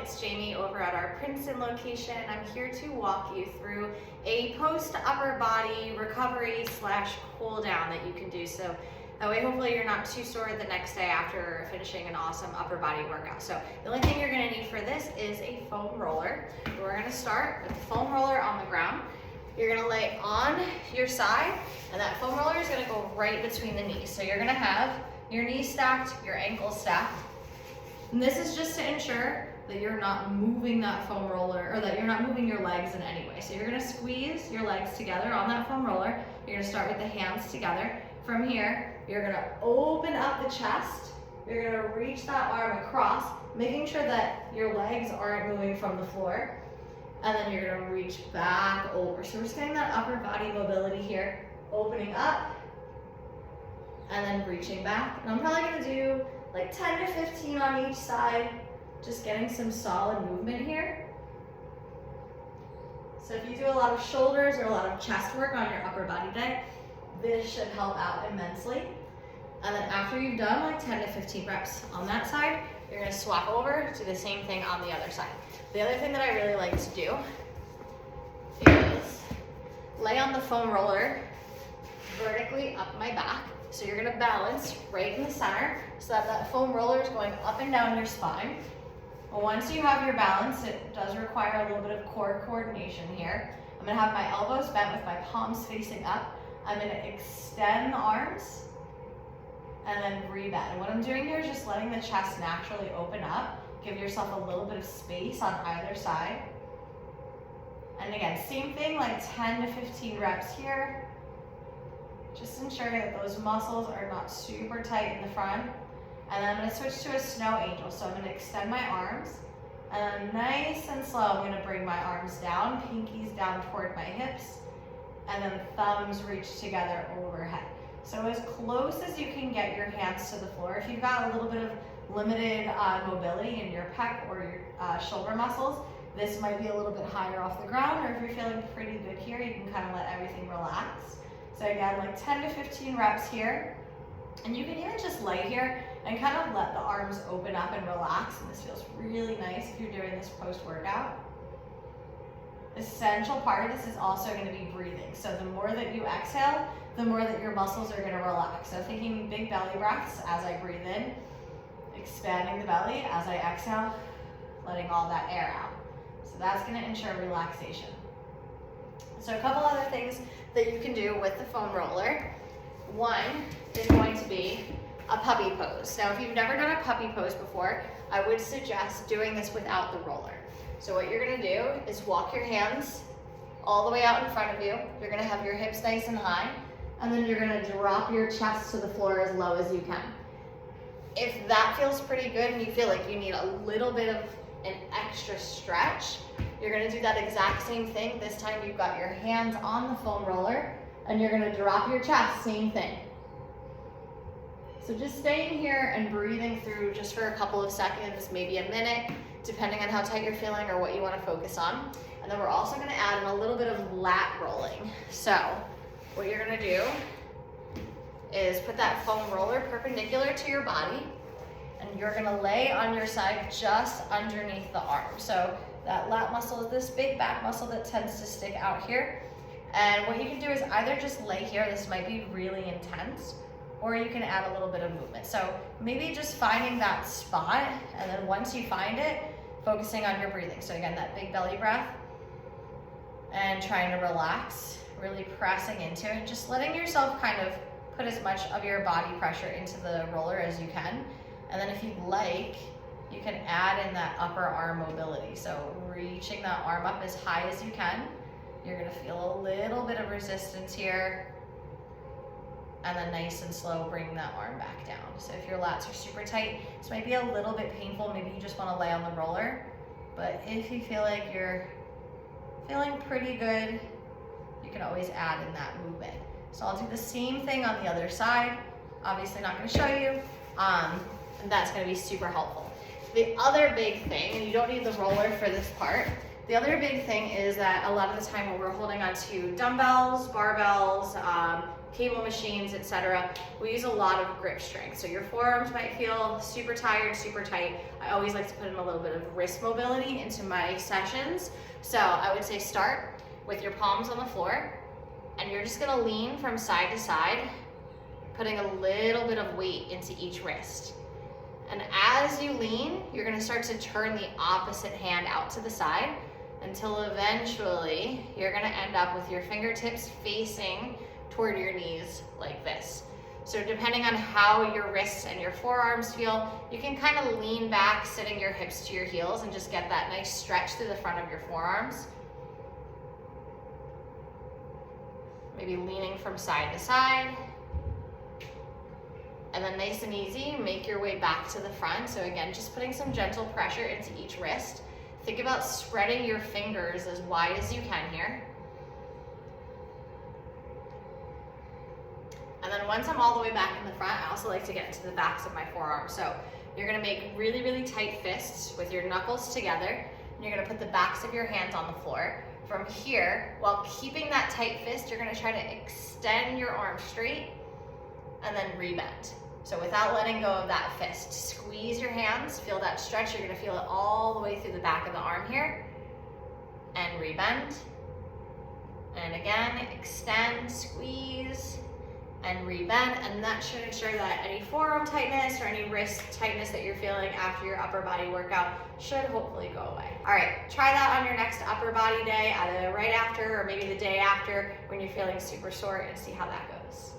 it's Jamie over at our Princeton location. I'm here to walk you through a post upper body recovery / cool down that you can do. So that way hopefully you're not too sore the next day after finishing an awesome upper body workout. So the only thing you're gonna need for this is a foam roller. We're gonna start with the foam roller on the ground. You're gonna lay on your side, and that foam roller is gonna go right between the knees. So you're gonna have your knees stacked, your ankles stacked. And this is just to ensure that you're not moving that foam roller, or that you're not moving your legs in any way. So you're gonna squeeze your legs together on that foam roller. You're gonna start with the hands together. From here, you're gonna open up the chest. You're gonna reach that arm across, making sure that your legs aren't moving from the floor. And then you're gonna reach back over. So we're just getting that upper body mobility here, opening up, and then reaching back. And I'm probably gonna do like 10 to 15 on each side, just getting some solid movement here. So if you do a lot of shoulders or a lot of chest work on your upper body day, this should help out immensely. And then after you've done like 10 to 15 reps on that side, you're gonna swap over to the same thing on the other side. The other thing that I really like to do is lay on the foam roller vertically up my back. So you're gonna balance right in the center so that that foam roller is going up and down your spine. But once you have your balance, it does require a little bit of core coordination here. I'm gonna have my elbows bent with my palms facing up. I'm gonna extend the arms and then rebend. And what I'm doing here is just letting the chest naturally open up. Give yourself a little bit of space on either side. And again, same thing, like 10 to 15 reps here. Just ensuring that those muscles are not super tight in the front. And then I'm gonna switch to a snow angel. So I'm gonna extend my arms, and then nice and slow, I'm gonna bring my arms down, pinkies down toward my hips, and then thumbs reach together overhead. So as close as you can get your hands to the floor. If you've got a little bit of limited mobility in your pec or your shoulder muscles, this might be a little bit higher off the ground, or if you're feeling pretty good here, you can kind of let everything relax. So again, like 10 to 15 reps here. And you can even just lay here and kind of let the arms open up and relax. And this feels really nice if you're doing this post-workout. Essential part of this is also going to be breathing. So the more that you exhale, the more that your muscles are going to relax. So thinking big belly breaths as I breathe in, expanding the belly as I exhale, letting all that air out. So that's going to ensure relaxation. So a couple other things that you can do with the foam roller. One is going to be a puppy pose. Now, if you've never done a puppy pose before, I would suggest doing this without the roller. So what you're gonna do is walk your hands all the way out in front of you. You're gonna have your hips nice and high, and then you're gonna drop your chest to the floor as low as you can. If that feels pretty good and you feel like you need a little bit of an extra stretch, you're gonna do that exact same thing. This time you've got your hands on the foam roller, and you're gonna drop your chest, same thing. So just staying here and breathing through just for a couple of seconds, maybe a minute, depending on how tight you're feeling or what you wanna focus on. And then we're also gonna add in a little bit of lat rolling. So what you're gonna do is put that foam roller perpendicular to your body, and you're gonna lay on your side just underneath the arm. So that lat muscle is this big back muscle that tends to stick out here. And what you can do is either just lay here, this might be really intense, or you can add a little bit of movement. So maybe just finding that spot, and then once you find it, focusing on your breathing. So again, that big belly breath, and trying to relax, really pressing into it, just letting yourself kind of put as much of your body pressure into the roller as you can. And then if you'd like, you can add in that upper arm mobility. So reaching that arm up as high as you can. You're gonna feel a little bit of resistance here. And then nice and slow, bring that arm back down. So if your lats are super tight, this might be a little bit painful. Maybe you just wanna lay on the roller. But if you feel like you're feeling pretty good, you can always add in that movement. So I'll do the same thing on the other side. Obviously not gonna show you, and that's gonna be super helpful. The other big thing, and you don't need the roller for this part, the other big thing is that a lot of the time when we're holding onto dumbbells, barbells, cable machines, etc., we use a lot of grip strength. So your forearms might feel super tired, super tight. I always like to put in a little bit of wrist mobility into my sessions. So I would say start with your palms on the floor, and you're just gonna lean from side to side, putting a little bit of weight into each wrist. And as you lean, you're gonna start to turn the opposite hand out to the side until eventually you're gonna end up with your fingertips facing toward your knees like this. So depending on how your wrists and your forearms feel, you can kind of lean back, sitting your hips to your heels, and just get that nice stretch through the front of your forearms. Maybe leaning from side to side. And then nice and easy, make your way back to the front. So again, just putting some gentle pressure into each wrist. Think about spreading your fingers as wide as you can here. And then once I'm all the way back in the front, I also like to get into the backs of my forearms. So you're gonna make really, really tight fists with your knuckles together, and you're gonna put the backs of your hands on the floor. From here, while keeping that tight fist, you're gonna try to extend your arm straight and then rebend. So without letting go of that fist, squeeze your hands, feel that stretch. You're gonna feel it all the way through the back of the arm here, and rebend. And again, extend, squeeze, and rebend, and that should ensure that any forearm tightness or any wrist tightness that you're feeling after your upper body workout should hopefully go away. All right, try that on your next upper body day, either right after or maybe the day after when you're feeling super sore, and see how that goes.